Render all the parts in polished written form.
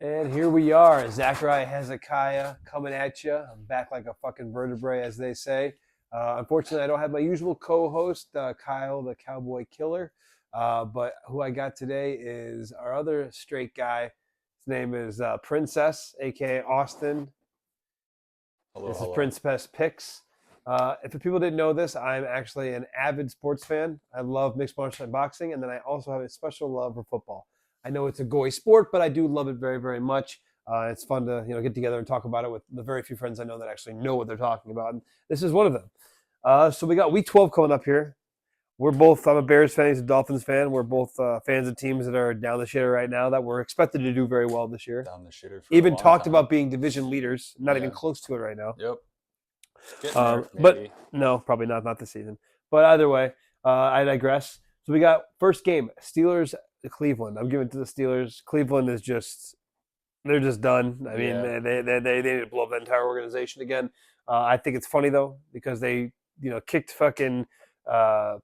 And here we are, Zakariah Hezekiah coming at you. I'm back like a fucking vertebrae, as they say. Unfortunately, I don't have my usual co-host, Kyle, the Cowboy Killer. But who I got today is our other straight guy. His name is Princess, aka Austin. Hello, This is hello. Princess Picks. If the people didn't know this, I'm actually an avid sports fan. I love mixed martial art boxing, and then I also have a special love for football. I know it's a goy sport, but I do love it very, very much. It's fun to get together and talk about it with the very few friends I know that actually know what they're talking about. And this is one of them. So we got Week 12 coming up here. I'm a Bears fan, he's a Dolphins fan. We're both fans of teams that are down the shitter right now that we're expected to do very well this year. Down the shitter for Even a long talked time. about being division leaders, not even Yeah. close to it right now. Yep. Getting there, maybe. But no, probably not this season. But either way, I digress. So we got first game, Steelers Cleveland. I'm giving it to the Steelers. Cleveland is they're just done. I mean, Yeah. they need to blow up the entire organization again. I think it's funny though because they kicked fucking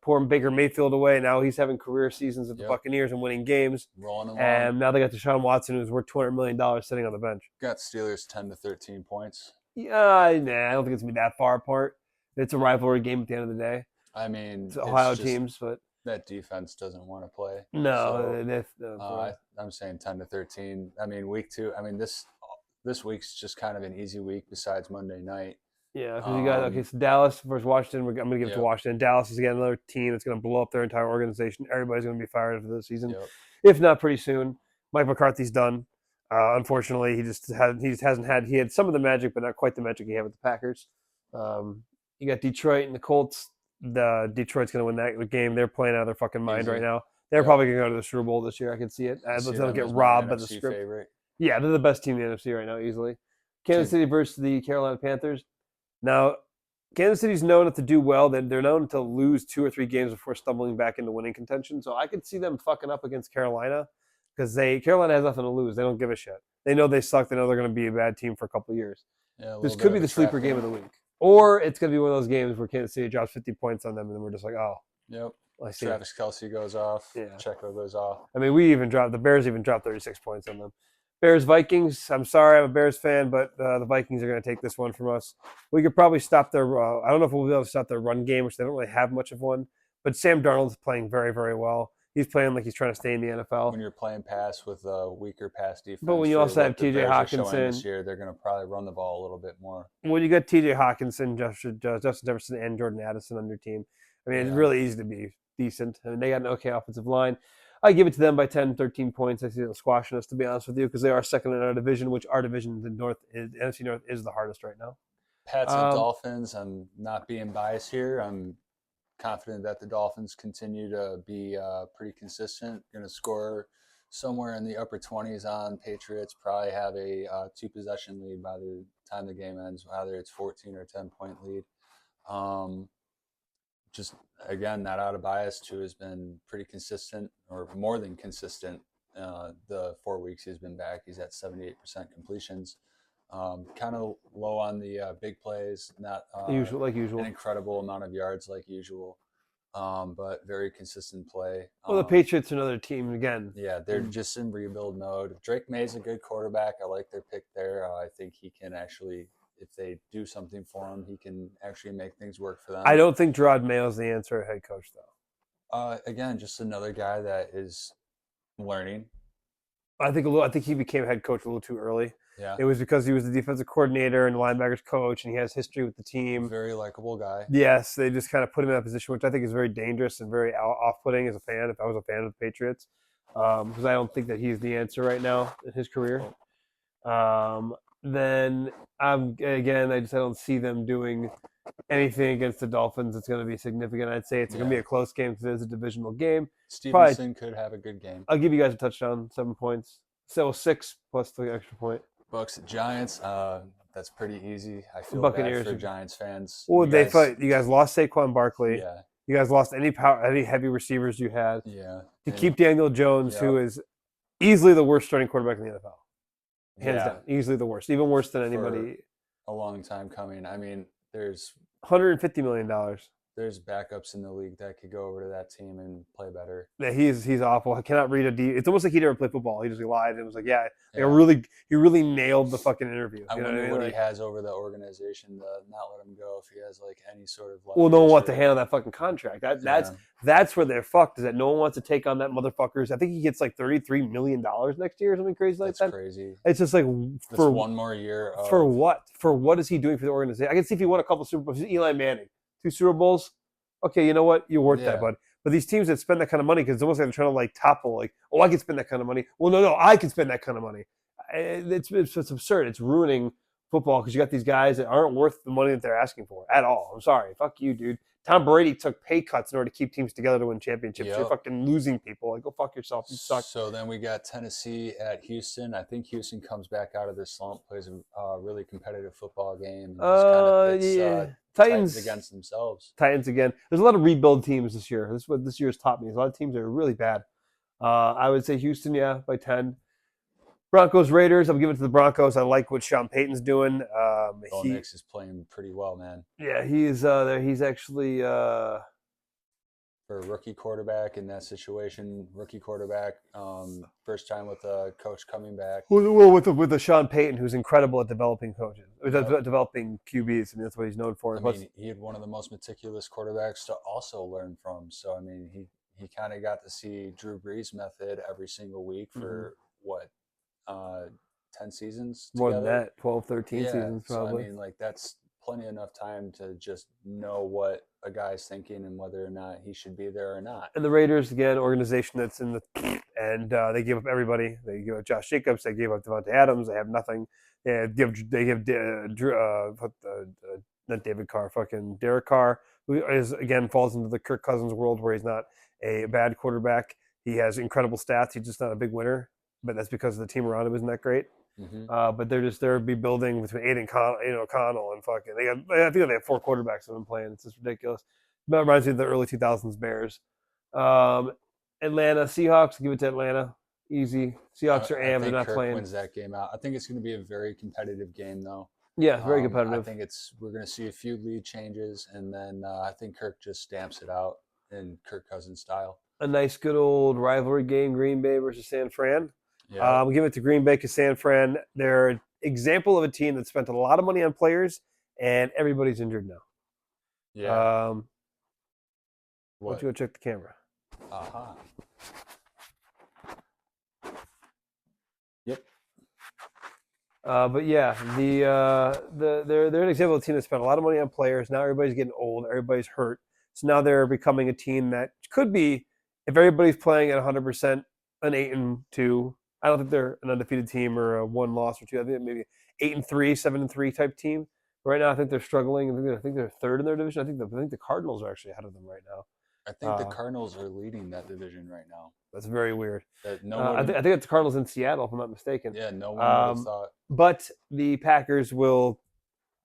poor Baker Mayfield away. Now he's having career seasons with the Yep. Buccaneers and winning games. Rolling along. And now they got Deshaun Watson, who's worth $200 million, sitting on the bench. Got Steelers 10 to 13 points. Yeah, I don't think it's gonna be that far apart. It's a rivalry game at the end of the day. I mean, It's Ohio just teams, but that defense doesn't want to play. no, I'm saying 10 to 13. I mean, week 2. I mean, this week's just kind of an easy week besides Monday night. yeah, because you got so Dallas versus Washington. I'm going to give it to Yep. Washington. Dallas is again another team that's going to blow up their entire organization. Everybody's going to be fired after the season, Yep. if not pretty soon. Mike McCarthy's done. Unfortunately, he had some of the magic, but not quite the magic he had with the Packers. You got Detroit and the Colts. Detroit's going to win that game. They're playing out of their fucking mind Easy. right now. They're Yep. probably going to go to the Super Bowl this year. I can see it. See They'll them get as my robbed by the NFC script. favorite. Yeah, they're the best team in the NFC right now, easily. Kansas City versus the Carolina Panthers. Now, Kansas City's known to do well. They're known to lose 2 or 3 games before stumbling back into winning contention. So I could see them fucking up against Carolina because Carolina has nothing to lose. They don't give a shit. They know they suck. They know they're going to be a bad team for a couple of years. Yeah, This could be the sleeper game of the week. Or it's going to be one of those games where Kansas City drops 50 points on them, and then we're just like, oh. Yep. I see Travis Kelce goes off. Yeah. Checo goes off. I mean, the Bears even dropped 36 points on them. Bears-Vikings, I'm sorry, I'm a Bears fan, but the Vikings are going to take this one from us. We could probably stop their I don't know if we'll be able to stop their run game, which they don't really have much of one, but Sam Darnold's playing very, very well. He's playing like he's trying to stay in the NFL. When you're playing pass with a weaker pass defense, but when you also have T.J. Hawkinson this year, they're going to probably run the ball a little bit more. When you got T.J. Hawkinson, Justin Jefferson, and Jordan Addison on your team, I mean, it's really easy to be decent. I mean, they got an okay offensive line. I give it to them by 10, 13 points. I see them squashing us, to be honest with you, because they are second in our division, which our division, the NFC North, is the hardest right now. Pats and Dolphins, I'm not being biased here. I'm confident that the Dolphins continue to be pretty consistent. Going to score somewhere in the upper 20s on Patriots, probably have a 2-possession lead by the time the game ends, whether it's 14 or 10-point lead. Just, again, not out of bias. Chu has been pretty consistent, or more than consistent. The 4 weeks he's been back, he's at 78% completions. Kind of low on the big plays, not like usual. An incredible amount of yards like usual, but very consistent play. Well, the Patriots are another team again. Yeah, they're just in rebuild mode. Drake May's a good quarterback. I like their pick there. I think he can actually, if they do something for him, he can actually make things work for them. I don't think Gerard Mayo's the answer head coach, though. Again, just another guy that is learning. I think he became head coach a little too early. Yeah. It was because he was the defensive coordinator and linebackers coach, and he has history with the team. Very likable guy. Yes, they just kind of put him in that position, which I think is very dangerous and very off-putting as a fan, if I was a fan of the Patriots, because I don't think that he's the answer right now in his career. Then, I don't see them doing anything against the Dolphins. It's going to be significant. I'd say it's going to be a close game because it is a divisional game. Stevenson could have a good game. I'll give you guys a touchdown, 7 points. So 6 plus the extra point. Bucks at Giants. That's pretty easy. I feel Buccaneers bad for Giants fans. Well, you guys lost Saquon Barkley. Yeah. You guys lost any heavy receivers you had. Yeah. To keep Daniel Jones, who is easily the worst starting quarterback in the NFL. Hands down. Easily the worst. Even worse than anybody. For a long time coming. I mean, there's $150 million. there's backups in the league that could go over to that team and play better. Yeah, he's awful. I cannot read a D. It's almost like he never played football. He just lied and was like, yeah, like Yeah. he really nailed the fucking interview. I You know wonder what I mean? what Like, he has over the organization to not let him go, if he has like any sort of well, no one leverage wants to or handle that fucking contract. yeah, That's where they're fucked. Is that no one wants to take on that motherfucker's. I think he gets like $33 million next year or something crazy like that's that. crazy. It's just like That's one more year for of what? For what is he doing for the organization? I can see if he won a couple Super Bowls. Eli Manning, 2 Super Bowls. Okay, you know what? You're worth that, yeah. bud. But these teams that spend that kind of money, because it's almost like they're trying to like topple, like, oh, I can spend that kind of money. Well, no, I can spend that kind of money. It's absurd. It's ruining football because you got these guys that aren't worth the money that they're asking for at all. I'm sorry. Fuck you, dude. Tom Brady took pay cuts in order to keep teams together to win championships. Yep. You're fucking losing people. Like, go fuck yourself. You suck. So then we got Tennessee at Houston. I think Houston comes back out of this slump, plays a really competitive football game, and just kind of pits Yeah. Titans against themselves. Titans again. There's a lot of rebuild teams this year. This is what this year's taught me. There's a lot of teams that are really bad. I would say Houston, yeah, by 10. Broncos, Raiders. I'm giving it to the Broncos. I like what Sean Payton's doing. Bo Nix is playing pretty well, man. Yeah, he's there. He's actually for a rookie quarterback in that situation. Rookie quarterback, first time with a coach coming back. Well, with the Sean Payton, who's incredible at developing coaches, Yep. developing QBs. I mean, that's what he's known for. I mean, he had one of the most meticulous quarterbacks to also learn from. So I mean, he kind of got to see Drew Brees' method every single week for what 10 seasons More together? than that, 12, 13 Yeah, seasons probably. so I mean, like that's plenty enough time to just know what a guy's thinking and whether or not he should be there or not. And the Raiders, again, organization that's in the and they give up everybody. They give up Josh Jacobs. They gave up Devontae Adams. They have nothing. They give not David Carr, fucking Derek Carr, who is again falls into the Kirk Cousins world where he's not a bad quarterback. He has incredible stats. He's just not a big winner, but that's because the team around him isn't that great. Mm-hmm. But they're building between Aiden O'Connell and fucking. I think they have 4 quarterbacks that have been playing. It's just ridiculous. That reminds me of the early 2000s Bears. Atlanta Seahawks. Give it to Atlanta. Easy. Seahawks are I They're not Kirk playing. wins that game out. I think it's going to be a very competitive game, though. Yeah, very competitive. I think we're going to see a few lead changes, and then I think Kirk just stamps it out in Kirk Cousins style. A nice, good old rivalry game: Green Bay versus San Fran. Yeah. We'll give it to Green Bay because San Fran, they're an example of a team that spent a lot of money on players, and everybody's injured now. Yeah. Why don't you go check the camera? Aha. Yep. But yeah, they're an example of a team that spent a lot of money on players. Now everybody's getting old. Everybody's hurt. So now they're becoming a team that could be, if everybody's playing at 100%, an 8-2. I don't think they're an undefeated team or a 1 loss or 2. I think maybe 8-3, 7-3 type team. Right now, I think they're struggling. I think they're 3rd in their division. I think the Cardinals are actually ahead of them right now. I think the Cardinals are leading that division right now. That's very weird. I think it's the Cardinals in Seattle, if I'm not mistaken. Yeah, no one would have thought. But the Packers will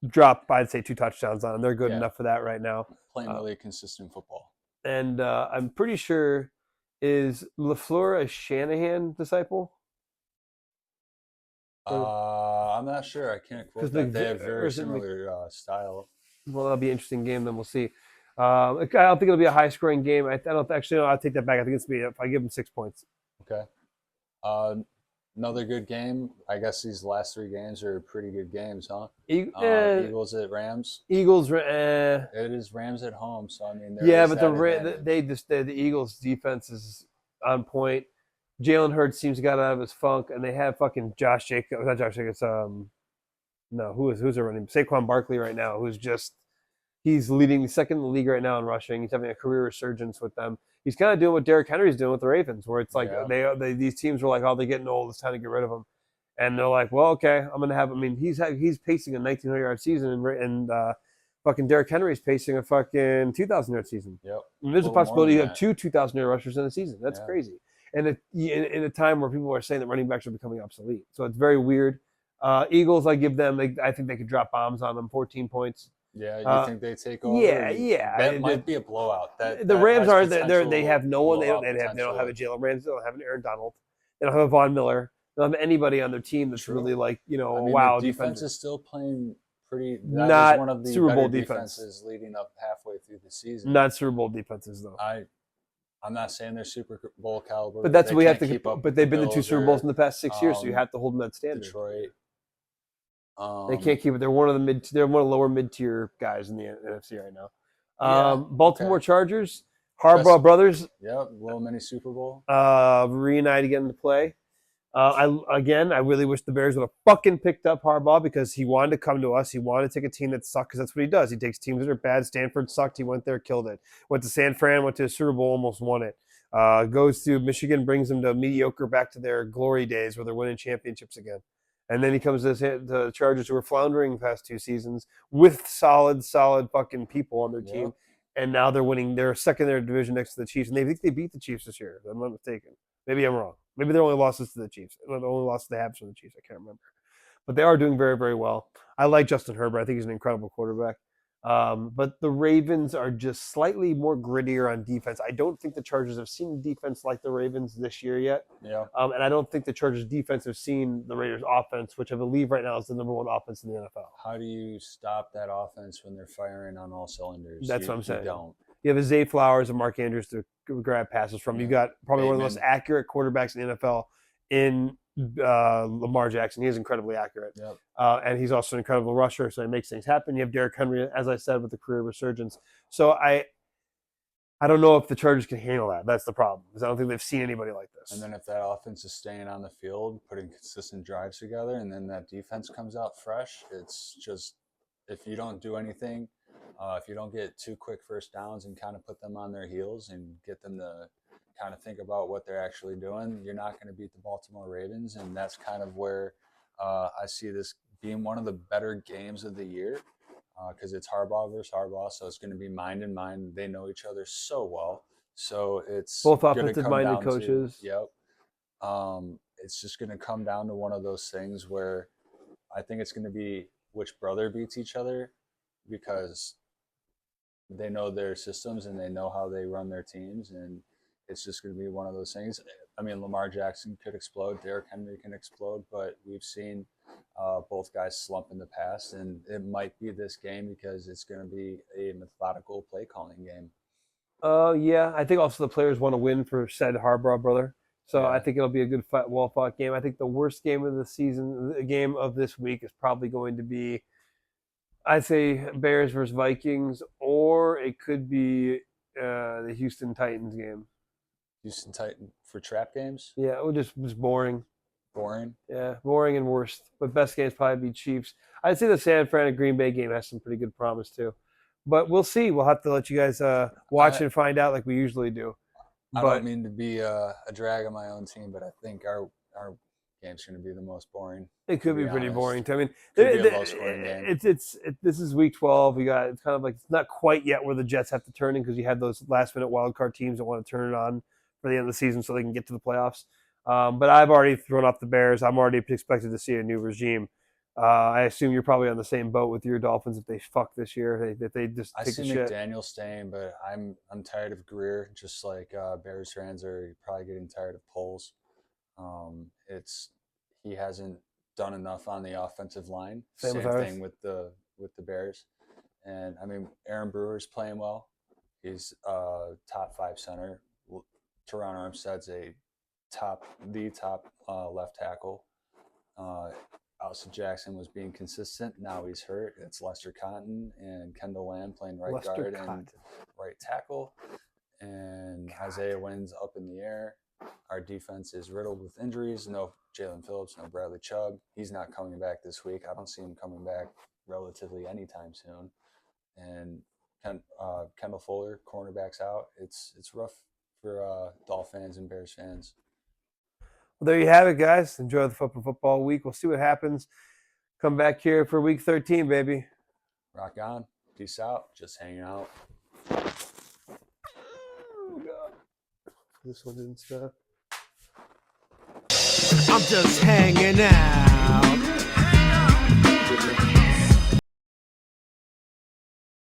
drop, I'd say, 2 touchdowns on them. They're good enough for that right now. Playing really consistent football. And I'm pretty sure, is LaFleur a Shanahan disciple? I'm not sure. I can't quote that. They have very similar style. Well, that'll be an interesting game. Then we'll see. I don't think it'll be a high-scoring game. I don't actually. No, I'll take that back. I think it's gonna be. If I give them 6 points. Okay. Another good game. I guess these last 3 games are pretty good games, huh? Eagles at Rams. Eagles. It is Rams at home, so I mean. Yeah, but the Eagles' defense is on point. Jalen Hurts seems to got out of his funk, and they have fucking Josh Jacobs. Not Josh Jacobs. Who's their running? Saquon Barkley right now, who's just he's leading second in the league right now in rushing. He's having a career resurgence with them. He's kind of doing what Derrick Henry's doing with the Ravens, where it's like these teams were like, oh, they're getting old. It's time to get rid of them, and they're like, well, okay, I'm gonna have. I mean, he's pacing a 1,900-yard season, and fucking Derrick Henry's pacing a fucking 2,000-yard season. Yep. And there's a possibility of 2 2,000-yard rushers in a season. That's crazy. And in a time where people are saying that running backs are becoming obsolete. So it's very weird. Eagles, I give them, I think they could drop bombs on them, 14 points. Yeah, you think they take over? Yeah. That might be a blowout. The Rams are, they have no one. They don't have a Jalen Ramsey. They don't have an Aaron Donald. They don't have a Von Miller. They don't have anybody on their team that's really like, I mean, wow. The defense is still playing pretty. That Not was one of the Super Bowl better defense. defenses leading up halfway through the season. Not Super Bowl defenses though. I'm not saying they're Super Bowl caliber. But that's they what we have can't to. keep up. But they've been to 2 Super Bowls in the past 6 years, so you have to hold them that standard. Detroit. They can't keep it. They're one of the lower mid-tier guys in the NFC right now. Baltimore Chargers, Harbaugh brothers. Yep, little mini Super Bowl. Reunited again to play. I really wish the Bears would have fucking picked up Harbaugh because he wanted to come to us. He wanted to take a team that sucked because that's what he does. He takes teams that are bad. Stanford sucked. He went there, killed it. Went to San Fran, went to a Super Bowl, almost won it. Goes to Michigan, brings them to mediocre, back to their glory days where they're winning championships again. And then he comes to the Chargers, who were floundering the past 2 seasons with solid fucking people on their team. And now they're winning. They're second in their division next to the Chiefs. And they think they beat the Chiefs this year, if I'm not mistaken. Maybe I'm wrong. Maybe their only losses to the Chiefs. The only loss they have from the Chiefs. I can't remember. But they are doing very, very well. I like Justin Herbert. I think he's an incredible quarterback. But the Ravens are just slightly more grittier on defense. I don't think the Chargers have seen defense like the Ravens this year yet. Yeah. And I don't think the Chargers defense have seen the Raiders offense, which I believe right now is the number 1 offense in the NFL. How do you stop that offense when they're firing on all cylinders? That's what I'm saying. You don't. You have a Zay Flowers and Mark Andrews to grab passes from. You got probably one of the most accurate quarterbacks in the NFL in Lamar Jackson. He is incredibly accurate. Yep. And he's also an incredible rusher, so he makes things happen. You have Derrick Henry, as I said, with the career resurgence. So I don't know if the Chargers can handle that. That's the problem, because I don't think they've seen anybody like this. And then if that offense is staying on the field, putting consistent drives together, and then that defense comes out fresh, it's just, if you don't do anything, if you don't get 2 quick first downs and kind of put them on their heels and get them to kind of think about what they're actually doing, you're not going to beat the Baltimore Ravens. And that's kind of where I see this being one of the better games of the year, because it's Harbaugh versus Harbaugh, so it's going to be mind and mind. They know each other so well, so it's both offensive-minded coaches. It's just going to come down to one of those things where I think it's going to be which brother beats each other, because they know their systems and they know how they run their teams, and it's just going to be one of those things. I mean, Lamar Jackson could explode, Derrick Henry can explode, but we've seen both guys slump in the past, and it might be this game because it's going to be a methodical play calling game. I think also the players want to win for said Harbaugh brother. So I think it'll be a good, well-fought game. I think the worst game of the season, the game of this week, is probably going to be, I'd say, Bears versus Vikings, or it could be the Houston Titans game. Houston Titan for trap games? Yeah, it would just boring. Boring? Yeah, boring and worst. But best games probably be Chiefs. I'd say the San Fran and Green Bay game has some pretty good promise too. But we'll see. We'll have to let you guys watch and find out like we usually do. I don't mean to be a drag on my own team, but I think our game's going to be the most boring. It could be pretty boring too. I mean, could be a low-scoring game. This is week 12. It's kind of like, it's not quite yet where the Jets have to turn in, because you have those last-minute wild card teams that want to turn it on for the end of the season so they can get to the playoffs. But I've already thrown off the Bears. I'm already expected to see a new regime. I assume you're probably on the same boat with your Dolphins if they fuck this year. If they just take the shit. I see McDaniel staying, but I'm tired of Greer. Just like Bears fans are probably getting tired of Poles. He hasn't done enough on the offensive line. Same thing with the Bears. And I mean, Aaron Brewer's playing well. He's top 5 center. Teron Armstead's the top left tackle. Austin Jackson was being consistent. Now he's hurt. It's Lester Cotton and Kendall Lamb playing right guard and right tackle. And Isaiah Wynn's up in the air. Our defense is riddled with injuries. No Jalen Phillips, no Bradley Chubb. He's not coming back this week. I don't see him coming back relatively anytime soon. And Kendall Fuller, cornerback's out. It's rough for Dolphin fans and Bears fans. Well, there you have it, guys. Enjoy the football week. We'll see what happens. Come back here for week 13, baby. Rock on. Peace out. Just hanging out. Oh, God. This one didn't stop. I'm just hanging out.